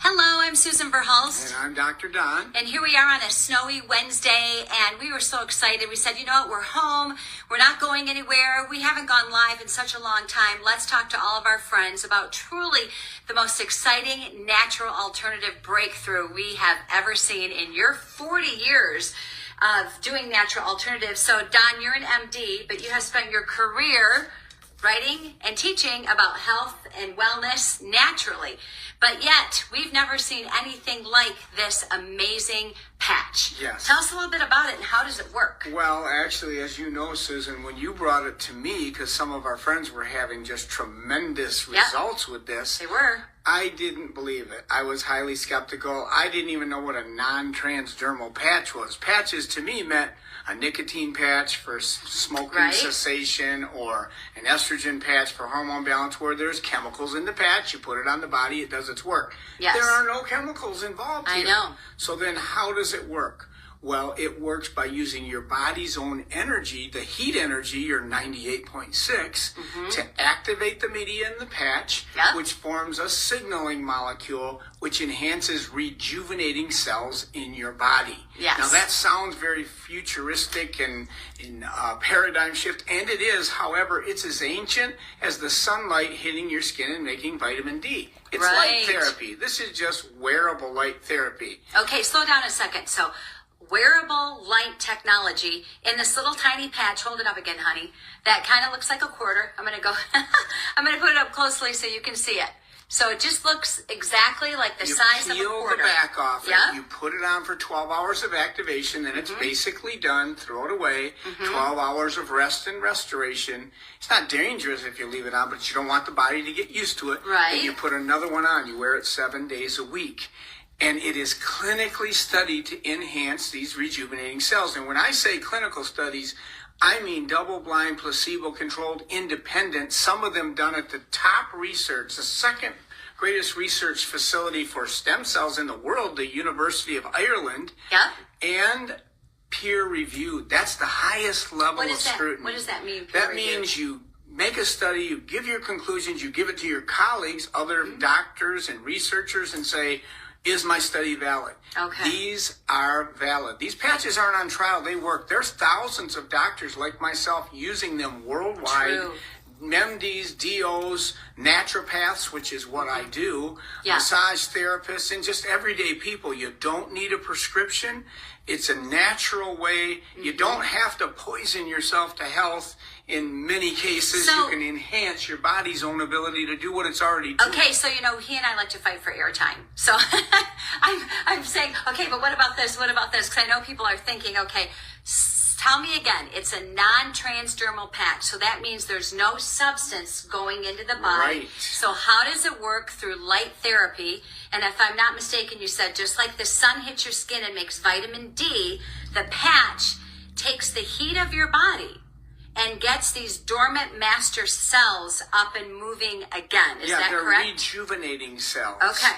Hello, I'm Susan Verhulst. And I'm Dr. Don. And here we are on a snowy Wednesday, and we were so excited. We said, you know what, we're home. We're not going anywhere. We haven't gone live in such a long time. Let's talk to all of our friends about truly the most exciting natural alternative breakthrough we have ever seen in your 40 years of doing natural alternatives. So, Don, you're an MD, but you have spent your career writing and teaching about health and wellness naturally. But yet, we've never seen anything like this amazing patch. Yes. Tell us a little bit about it and how does it work? Well, actually, as you know, Susan, when you brought it to me, because some of our friends were having just tremendous results with this. They were. I didn't believe it. I was highly skeptical. I didn't even know what a non-transdermal patch was. Patches to me meant a nicotine patch for smoking cessation or an estrogen patch for hormone balance where there's chemicals in the patch. You put it on the body, it does its work. Yes. There are no chemicals involved here. I know. So then how does it work? Well, it works by using your body's own energy, the heat energy, your 98.6, to activate the media in the patch, which forms a signaling molecule, which enhances rejuvenating cells in your body. Yes. Now, that sounds very futuristic and paradigm shift, and it is. However, it's as ancient as the sunlight hitting your skin and making vitamin D. It's light therapy. This is just wearable light therapy. Okay, slow down a second. So, wearable light technology in this little tiny patch. Hold it up again, honey. That kind of looks like a quarter. I'm going to go, I'm going to put it up closely so you can see it. So it just looks exactly like the size of a quarter. You peel the back off it. You put it on for 12 hours of activation, then it's basically done. Throw it away. 12 hours of rest and restoration. It's not dangerous if you leave it on, but you don't want the body to get used to it. Right. And you put another one on. You wear it 7 days a week. And it is clinically studied to enhance these rejuvenating cells. And when I say clinical studies, I mean double-blind, placebo-controlled, independent, some of them done at the top research, the second greatest research facility for stem cells in the world, the University of Ireland, and peer-reviewed. That's the highest level of scrutiny. What does that mean, That means you make a study, you give your conclusions, you give it to your colleagues, other doctors and researchers, and say, is my study valid? Okay. These are valid. These patches aren't on trial. They work. There's thousands of doctors like myself using them worldwide. True. MDs, DOs, naturopaths, which is what I do, massage therapists, and just everyday people. You don't need a prescription. It's a natural way. You don't have to poison yourself to health. In many cases, you can enhance your body's own ability to do what it's already doing. Okay, so, you know, he and I like to fight for airtime. So I'm saying, okay, but what about this? What about this? Because I know people are thinking, okay, tell me again, it's a non-transdermal patch. So that means there's no substance going into the body. Right. So how does it work through light therapy? And if I'm not mistaken, you said just like the sun hits your skin and makes vitamin D, the patch takes the heat of your body and gets these dormant master cells up and moving again. Is that correct? They're rejuvenating cells. Okay.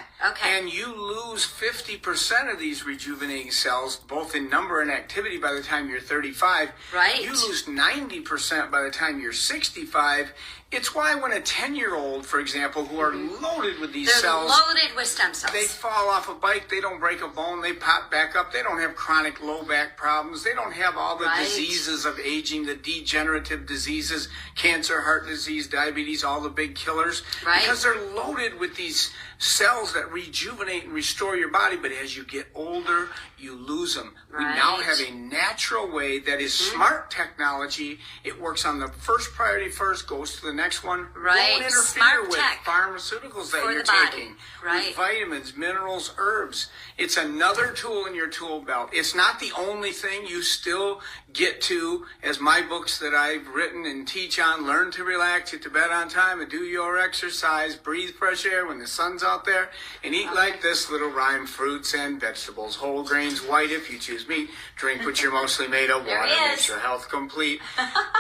And you lose 50% of these rejuvenating cells, both in number and activity, by the time you're 35. Right. You lose 90% by the time you're 65. It's why when a 10-year-old, for example, who are loaded with these cells. They're loaded with stem cells. They fall off a bike, they don't break a bone, they pop back up. They don't have chronic low back problems. They don't have all the diseases of aging, the degenerative diseases, cancer, heart disease, diabetes, all the big killers. Because they're loaded with these cells that rejuvenate and restore your body. But as you get older, you lose them. We now have a natural way that is smart technology. It works on the first priority first, goes to the next one. Won't interfere with pharmaceuticals that you're taking. With vitamins, minerals, herbs. It's another tool in your tool belt. It's not the only thing. You still get to, as my books that I've written and teach on, learn to relax, get to bed on time, and do your exercise, breathe fresh air when the sun's out there, and eat like this little rhyme, fruits and vegetables, whole grains, white if you choose meat, drink what you're mostly made of, water makes your health complete.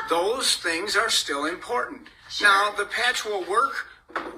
Those things are still important. Now, the patch will work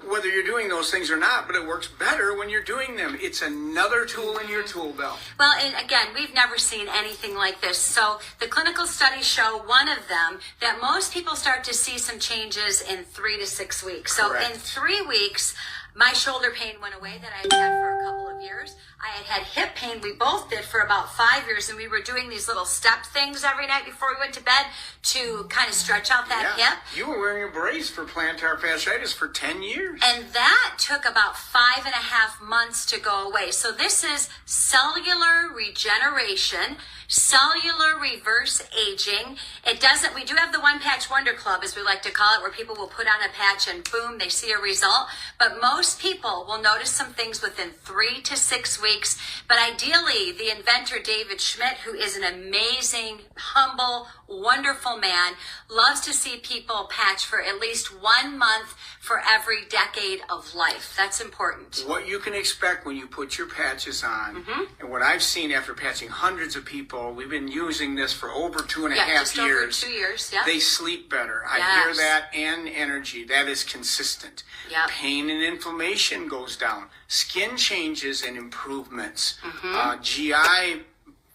whether you're doing those things or not, but it works better when you're doing them. It's another tool in your tool belt. Well, and again, we've never seen anything like this. So the clinical studies show, one of them, that most people start to see some changes in 3 to 6 weeks. So in 3 weeks, My shoulder pain went away that I had had for a couple of years. I had hip pain. We both did for about 5 years, and we were doing these little step things every night before we went to bed to kind of stretch out that hip. You were wearing a brace for plantar fasciitis for 10 years. And that took about 5.5 months to go away. So this is cellular regeneration, cellular reverse aging. We do have the One Patch Wonder Club, as we like to call it, where people will put on a patch and boom, they see a result. But most people will notice some things within 3 to 6 weeks. But ideally, the inventor, David Schmidt, who is an amazing, humble, wonderful man, loves to see people patch for at least 1 month for every decade of life. That's important. What you can expect when you put your patches on, and what I've seen after patching hundreds of people, we've been using this for over 2.5 just years. over 2 years. Yeah. They sleep better. I hear that, and energy. That is consistent. Yep. Pain and inflammation goes down. Skin changes and improvements. GI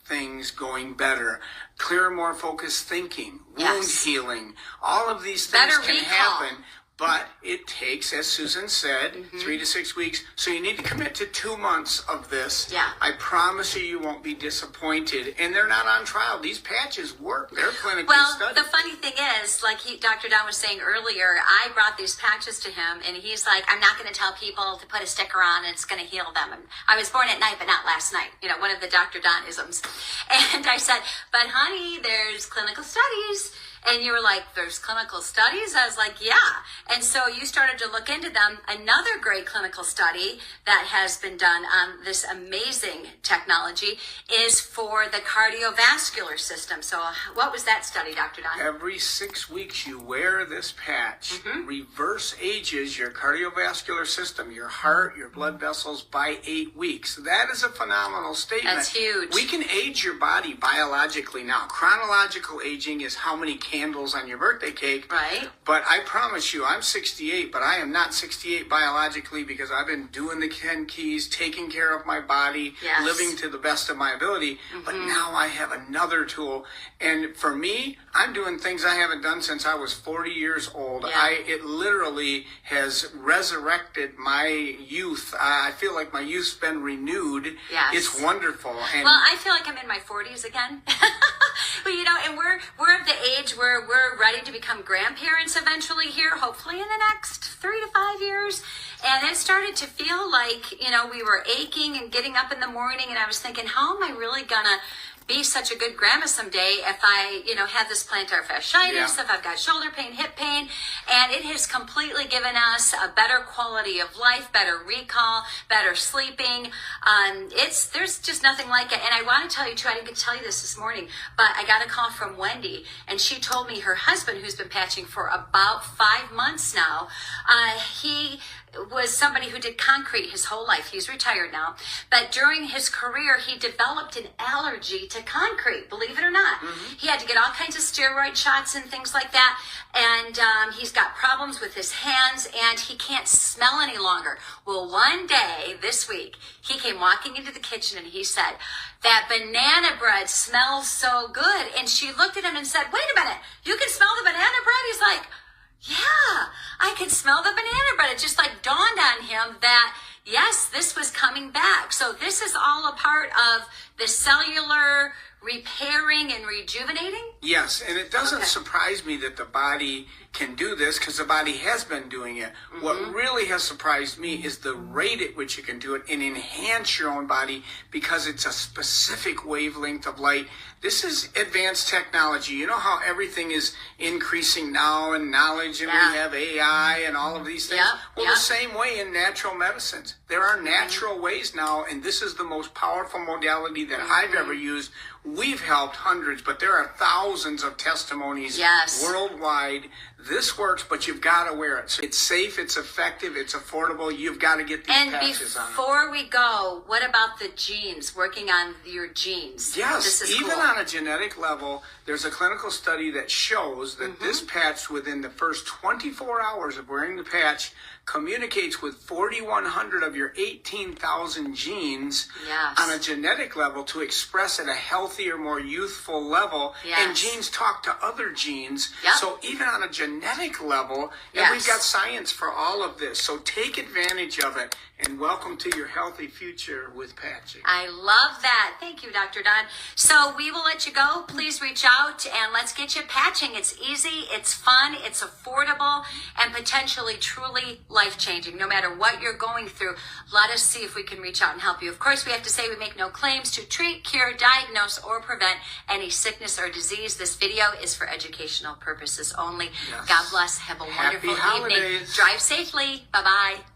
things going better. Clearer, more focused thinking. Wound healing. All of these things Better can recall. happen. But it takes, as Susan said, 3 to 6 weeks. So you need to commit to 2 months of this. Yeah. I promise you won't be disappointed. And they're not on trial. These patches work. They're clinically studied. The funny thing is, like Dr. Don was saying earlier, I brought these patches to him, and he's like, I'm not going to tell people to put a sticker on, and it's going to heal them. And I was born at night, but not last night. You know, one of the Dr. Don-isms. And I said, but honey, there's clinical studies. And you were like, there's clinical studies? I was like, yeah. And so you started to look into them. Another great clinical study that has been done on this amazing technology is for the cardiovascular system. So what was that study, Dr. Don? Every 6 weeks you wear this patch. Reverse ages your cardiovascular system, your heart, your blood vessels by 8 weeks. That is a phenomenal statement. That's huge. We can age your body biologically now. Chronological aging is how many candles on your birthday cake. Right. But I promise you, I'm 68, but I am not 68 biologically because I've been doing the 10 keys, taking care of my body, living to the best of my ability. But now I have another tool. And for me, I'm doing things I haven't done since I was 40 years old. It literally has resurrected my youth. I feel like my youth's been renewed. Yes. It's wonderful. And well, I feel like I'm in my 40s again. But you know, and we're of the age where we're ready to become grandparents eventually here, hopefully in the next 3 to 5 years. And it started to feel like, you know, we were aching and getting up in the morning, and I was thinking, how am I really gonna be such a good grandma someday if I, you know, have this plantar fasciitis, if I've got shoulder pain, hip pain, and it has completely given us a better quality of life, better recall, better sleeping. There's just nothing like it. And I want to tell you too, I didn't get to tell you this morning, but I got a call from Wendy, and she told me her husband, who's been patching for about 5 months now, he was somebody who did concrete his whole life. He's retired now. But during his career, he developed an allergy to concrete, believe it or not. He had to get all kinds of steroid shots and things like that. And he's got problems with his hands, and he can't smell any longer. Well, one day this week, he came walking into the kitchen, and he said, that banana bread smells so good. And she looked at him and said, wait a minute, you can smell the banana bread? He's like, yeah, I could smell the banana bread. It just like dawned on him that, yes, this was coming back. So this is all a part of the cellular repairing and rejuvenating? Yes, and it doesn't surprise me that the body can do this because the body has been doing it. What really has surprised me is the rate at which you can do it and enhance your own body because it's a specific wavelength of light. This is advanced technology. You know how everything is increasing now in knowledge, and we have AI and all of these things? Well, the same way in natural medicines. There are natural ways now, and this is the most powerful modality that I've ever used. We've helped hundreds, but there are thousands of testimonies worldwide. This works, but you've got to wear it. So it's safe, it's effective, it's affordable. You've got to get these patches on. And before we go, what about the genes, working on your genes? Yes, this is even cool. on a genetic level, there's a clinical study that shows that this patch, within the first 24 hours of wearing the patch, communicates with 4,100 of your 18,000 genes on a genetic level to express at a healthier, more youthful level. And genes talk to other genes. So even on a genetic genetic level, and Yes. we've got science for all of this. So take advantage of it, and welcome to your healthy future with patching. I love that. Thank you, Dr. Don. So we will let you go. Please reach out and let's get you patching. It's easy, it's fun, it's affordable, and potentially truly life-changing. No matter what you're going through, let us see if we can reach out and help you. Of course, we have to say we make no claims to treat, cure, diagnose, or prevent any sickness or disease. This video is for educational purposes only. Yes. God bless. Have a Happy wonderful evening. holidays. Drive safely. Bye-bye.